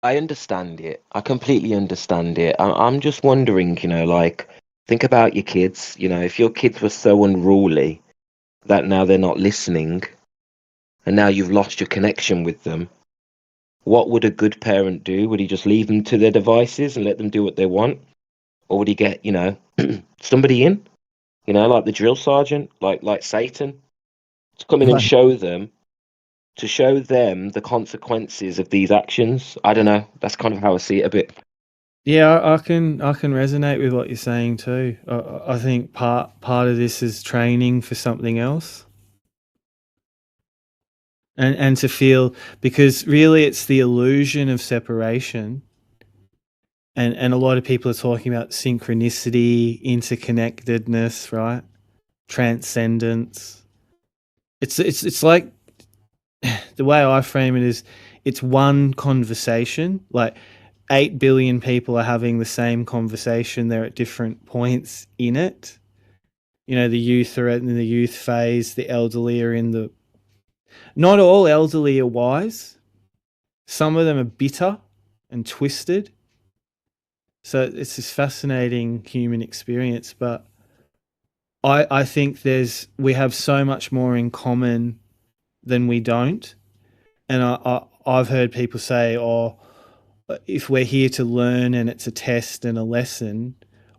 I understand it. I completely understand it. I'm just wondering, like, think about your kids. If your kids were so unruly that now they're not listening, and now you've lost your connection with them, what would a good parent do? Would he just leave them to their devices and let them do what they want? Or would he get, somebody in, like the drill sergeant, like Satan, to come in and Right. show them the consequences of these actions? I don't know. That's kind of how I see it a bit. Yeah, I can resonate with what you're saying too. I think part of this is training for something else, and to feel, because really it's the illusion of separation, and a lot of people are talking about synchronicity, interconnectedness, right? Transcendence. It's like, the way I frame it is, it's one conversation. Like 8 billion people are having the same conversation. They're at different points in it. The youth are in the youth phase, the elderly are in the. Not all elderly are wise. Some of them are bitter and twisted. So it's this fascinating human experience. But I think we have so much more in common than we don't. And I've heard people say, "Oh, if we're here to learn and it's a test and a lesson,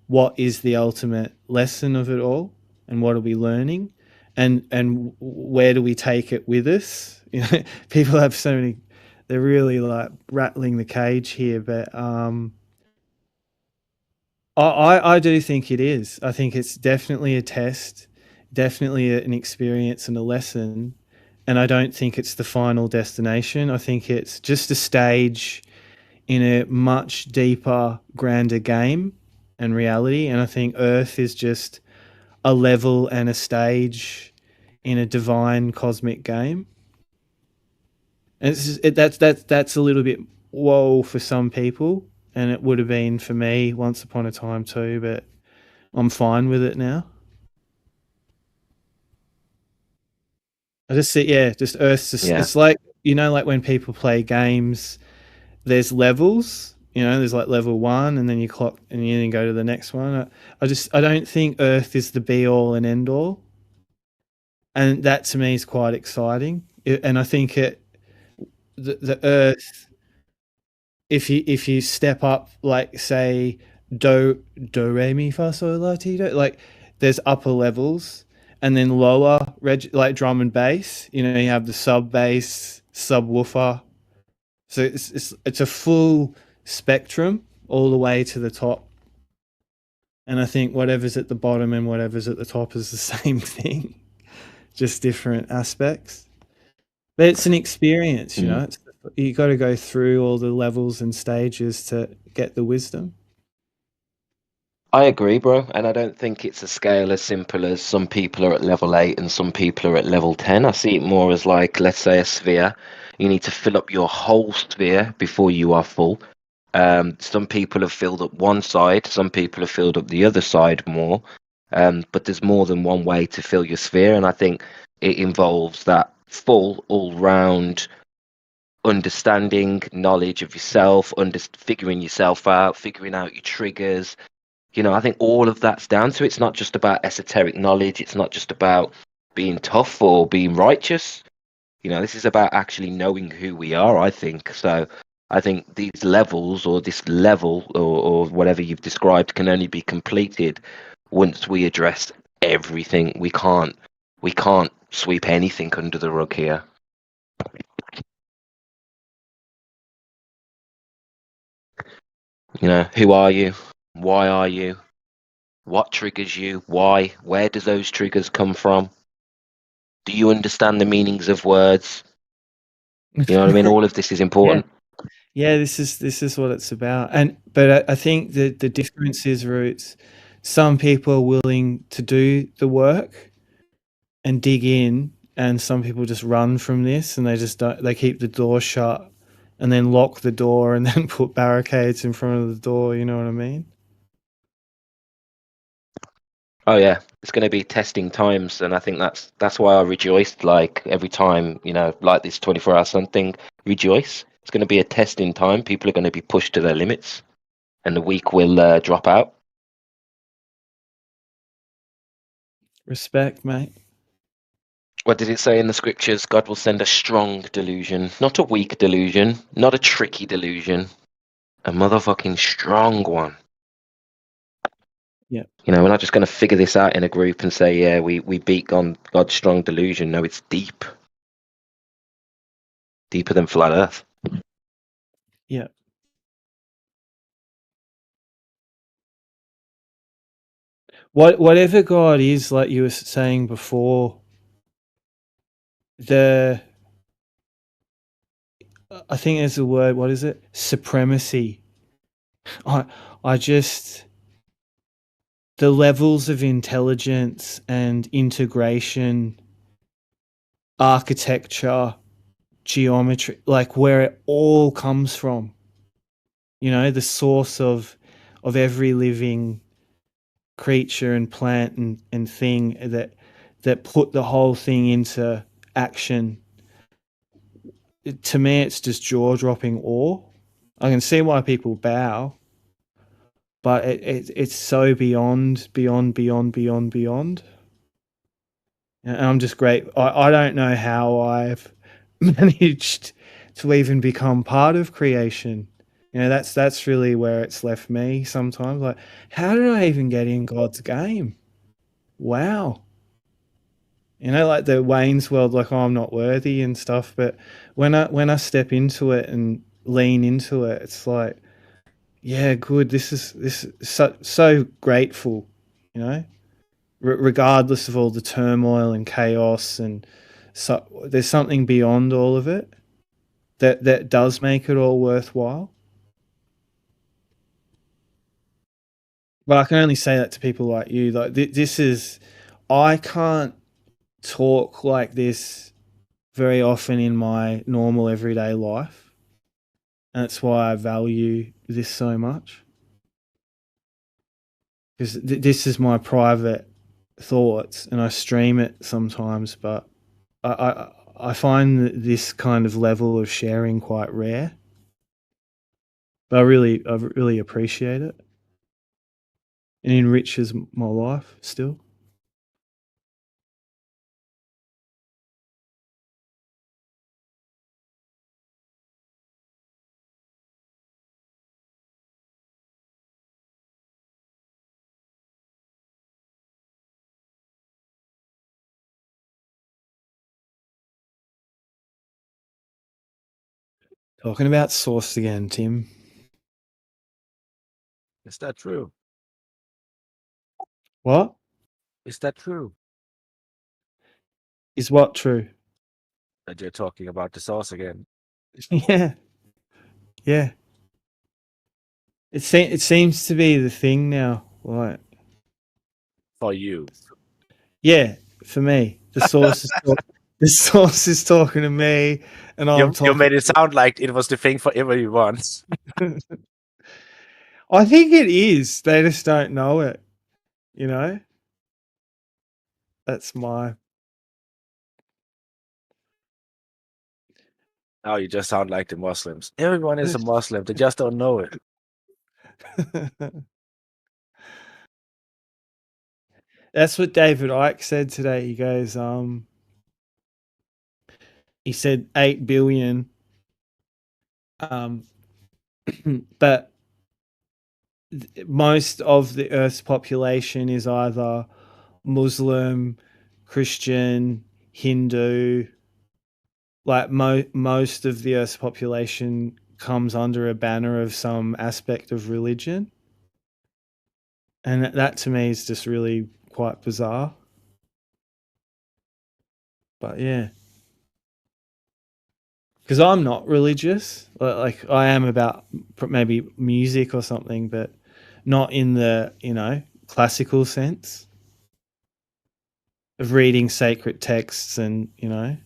what is the ultimate lesson of it all, and what are we learning, and where do we take it with us?" People have so many. They're really like rattling the cage here, but I do think it is. I think it's definitely a test, definitely an experience and a lesson, and I don't think it's the final destination. I think it's just a stage in a much deeper, grander game and reality. And I think Earth is just a level and a stage in a divine cosmic game. And that's a little bit whoa for some people, and it would have been for me once upon a time too. But I'm fine with it now. I just see, yeah, just Earth's just, Yeah. it's like, like when people play games, there's levels. There's like level one, and then you clock, and you then go to the next one. I don't think Earth is the be all and end all, and that to me is quite exciting. And I think the Earth, if you step up, like say do re mi fa sol la ti do, like there's upper levels, and then lower like drum and bass. You have the sub bass, subwoofer. So it's a full spectrum all the way to the top. And I think whatever's at the bottom and whatever's at the top is the same thing, just different aspects. But it's an experience, Mm. you got to go through all the levels and stages to get the wisdom. I agree, bro. And I don't think it's a scale as simple as some people are at level 8 and some people are at level 10. I see it more as like, let's say, a sphere. You need to fill up your whole sphere before you are full. Some people have filled up one side, some people have filled up the other side more. But there's more than one way to fill your sphere. And I think it involves that full, all round understanding, knowledge of yourself, figuring yourself out, figuring out your triggers. I think all of that's down to it's not just about esoteric knowledge. It's not just about being tough or being righteous. This is about actually knowing who we are, I think. So I think these levels or this level or whatever you've described can only be completed once we address everything. We can't sweep anything under the rug here. Who are you? Why are you? What triggers you? Why? Where do those triggers come from? Do you understand the meanings of words? You know what I mean? All of this is Yeah. important. Yeah, this is what it's about. But I think the difference is, Roots, some people are willing to do the work and dig in, and some people just run from this, and they just don't, they keep the door shut and then lock the door and then put barricades in front of the door, you know what I mean? Oh yeah, it's going to be testing times, and I think that's why I rejoiced. Like every time, like this 24-hour sun thing, rejoice. It's going to be a testing time. People are going to be pushed to their limits, and the weak will drop out. Respect, mate. What did it say in the scriptures? God will send a strong delusion, not a weak delusion, not a tricky delusion, a motherfucking strong one. Yeah. You know, we're not just going to figure this out in a group and say, yeah, we beat God's strong delusion. No, it's deep. Deeper than flat earth. Yeah. Whatever God is, like you were saying before, I think there's a word, what is it? Supremacy. I just, the levels of intelligence and integration, architecture, geometry, like where it all comes from. You know, the source of every living creature and plant and thing that put the whole thing into action. To me, it's just jaw-dropping awe. I can see why people bow, but it's so beyond. And I'm just great. I don't know how I've managed to even become part of creation. You know, that's really where it's left me sometimes. Like, how did I even get in God's game? Wow. You know, like the Wayne's World, like, oh, I'm not worthy and stuff. But when I step into it and lean into it, it's like, yeah, good. This is so grateful. You know, regardless of all the turmoil and chaos, and so there's something beyond all of it that does make it all worthwhile. But I can only say that to people like you. Like this is, I can't talk like this very often in my normal everyday life. And that's why I value this so much. Because this is my private thoughts and I stream it sometimes, but I find this kind of level of sharing quite rare. But I really appreciate it. It enriches my life still. Talking about source again, Tim. Is that true? What? Is that true? Is what true? That you're talking about the sauce again? Yeah. Yeah. It seems to be the thing now. Like, For you. yeah, for me, the source is talking to me, and I'm You talking. made it sound like it was the thing for everyone. I think it is. They just don't know it. You know. That's my. Now you just sound like the Muslims. Everyone is a Muslim. They just don't know it. That's what David Icke said today. He goes, he said 8 billion, um, but most of the Earth's population is either Muslim, Christian, Hindu. Like most of the Earth's population comes under a banner of some aspect of religion, and that to me is just really quite bizarre. But yeah, because I'm not religious. Like I am about maybe music or something, but not in the classical sense of reading sacred texts and I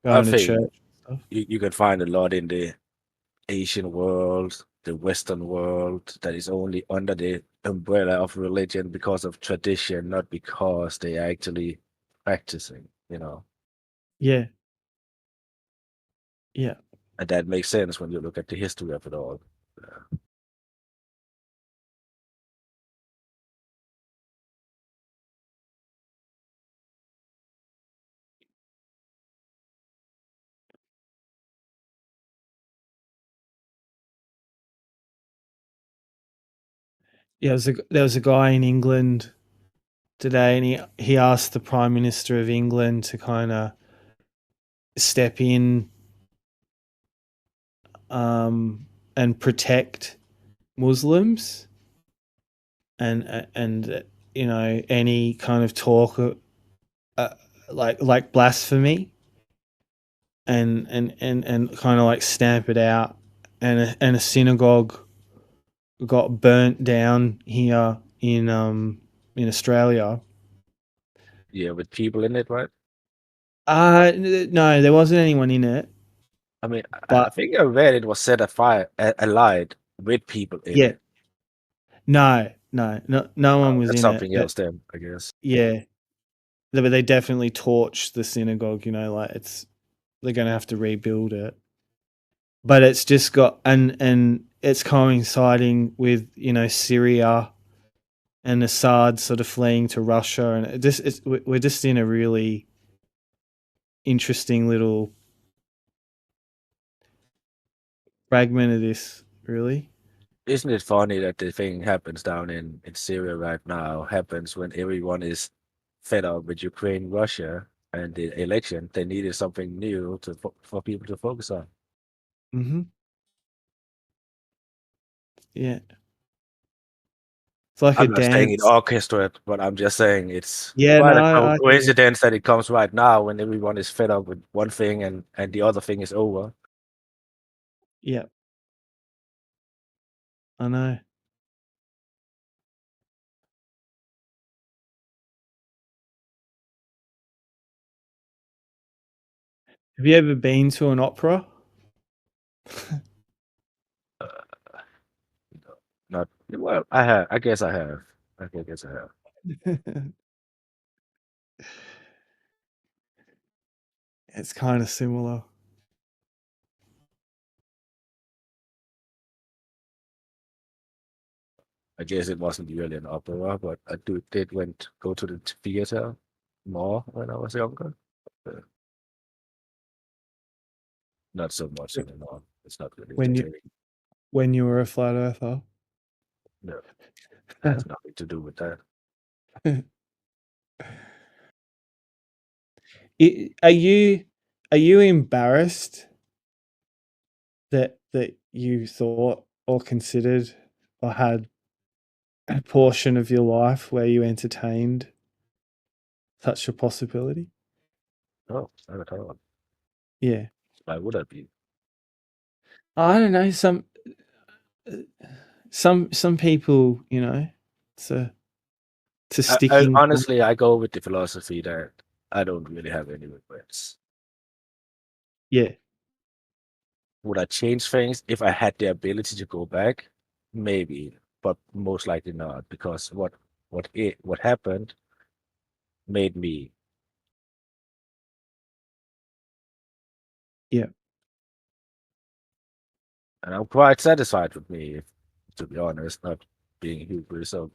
going to think church and stuff. you can find a lot in the Asian world, the Western world, that is only under the umbrella of religion because of tradition, not because they are actually practicing. Yeah, yeah. And that makes sense when you look at the history of it all. Yeah, there was a guy in England today, and he asked the Prime Minister of England to kind of step in and protect Muslims, and any kind of talk like blasphemy, and kind of like stamp it out, and a synagogue got burnt down here in Australia. Yeah, with people in it, right? No, there wasn't anyone in it, I mean, I but think I read it was set afire, alight with people in yeah, it. no one Oh, was that's in it. something But else then, I guess. yeah, but they definitely torched the synagogue. Like they're gonna have to rebuild it. But it's just got and it's coinciding with Syria and Assad sort of fleeing to Russia, and we're just in a really interesting little fragment of this, really. Isn't it funny that the thing happens down in Syria right now happens when everyone is fed up with Ukraine, Russia, and the election? They needed something new for people to focus on. Hmm. Yeah, it's like a I'm not saying it dance. orchestrated, but I'm just saying it's Yeah, no, quite a I hear you. coincidence that it comes right now when everyone is fed up with one thing and the other thing is over. Yeah, I know. Have you ever been to an opera? Uh, Not well. I have. I guess I have. I guess I have. It's kind of similar. I guess it wasn't really an opera, but did went go to the theater more when I was younger. Uh, Not so much anymore. It's not really when you entertaining. when you were a flat earther. No, it has nothing to do with that. Are you embarrassed that you thought or considered or had a portion of your life where you entertained such a possibility? No, not at all. Yeah. Why would I be? I don't know, some people, it's a I sticking point. honestly, I go with the philosophy that I don't really have any regrets. Yeah. Would I change things if I had the ability to go back? Maybe, but most likely not, because what happened made me, Yeah. and I'm quite satisfied with me, to be honest, not being hubris or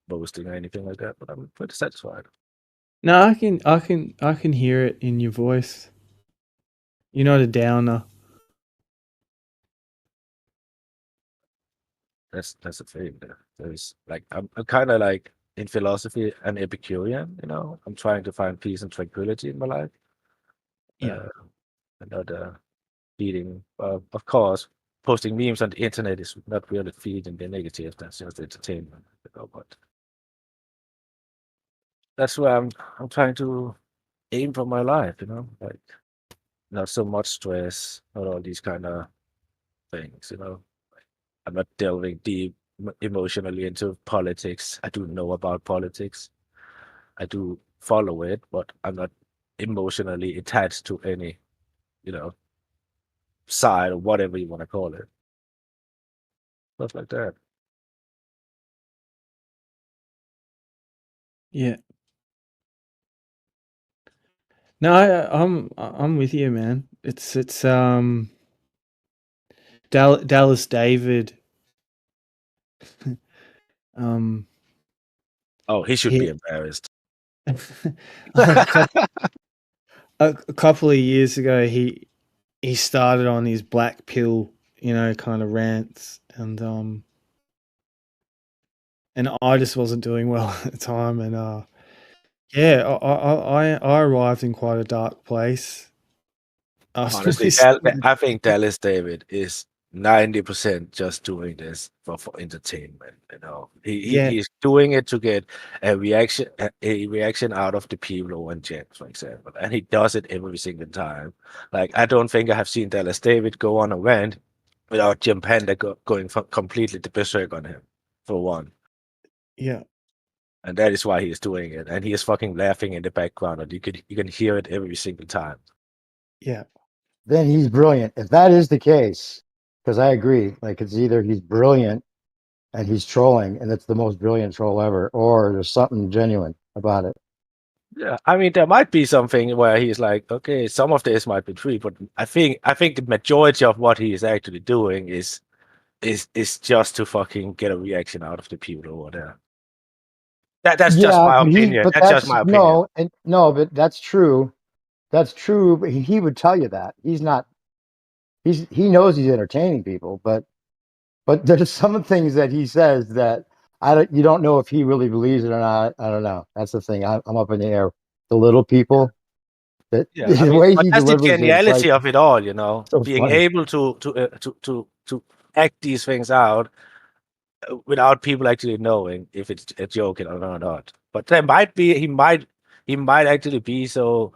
boasting or anything like that, but I'm pretty satisfied. No, I can hear it in your voice. You're not a downer. That's the thing. There's like I'm kind of like in philosophy an Epicurean, you know. I'm trying to find peace and tranquility in my life. Yeah. Uh, and not feeding. Of course, posting memes on the internet is not really feeding the negative. That's just entertainment, you know. But that's where I'm trying to aim for my life, you know, like not so much stress, not all these kind of things, you know. I'm not delving deep emotionally into politics. I do know about politics. I do follow it, but I'm not emotionally attached to any, you know, side or whatever you want to call it. Stuff like that. Yeah. No, I'm with you, man. It's Dallas David. Oh, he should be embarrassed. a couple of years ago, he started on his black pill, kind of rants, and I just wasn't doing well at the time, and yeah, I arrived in quite a dark place. Honestly, I think Dallas David is 90% just doing this for entertainment. You know, he's doing it to get a reaction out of the people who want James, for example, and he does it every single time. Like, I don't think I have seen Dallas David go on a rant without Jim Panda going completely berserk on him, for one. Yeah. And that is why he is doing it, and he is fucking laughing in the background, and you can hear it every single time. Yeah. Then he's brilliant. If that is the case, because I agree, like it's either he's brilliant and he's trolling, and it's the most brilliant troll ever, or there's something genuine about it. Yeah, I mean, there might be something where he's like, okay, some of this might be true, but I think the majority of what he is actually doing is just to fucking get a reaction out of the people over there. That's just my opinion. That's just my opinion. But that's true. That's true. But he would tell you that he's not. He knows he's entertaining people, but there's some things that he says that you don't know if he really believes it or not. I don't know. That's the thing. I'm up in the air. The little people. That the way he that's the delivers geniality of it all, you know, so being funny. able to act these things out without people actually knowing if it's a joke or not. But there might be he might actually be so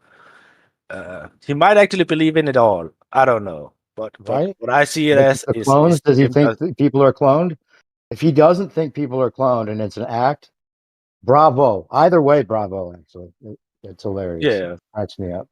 he might actually believe in it all. I don't know. But what I see it Like as the is clones. Does he him think that people are cloned? If he doesn't think people are cloned and it's an act, bravo. Either way, bravo. Actually, it's hilarious. Yeah. It cracks me up.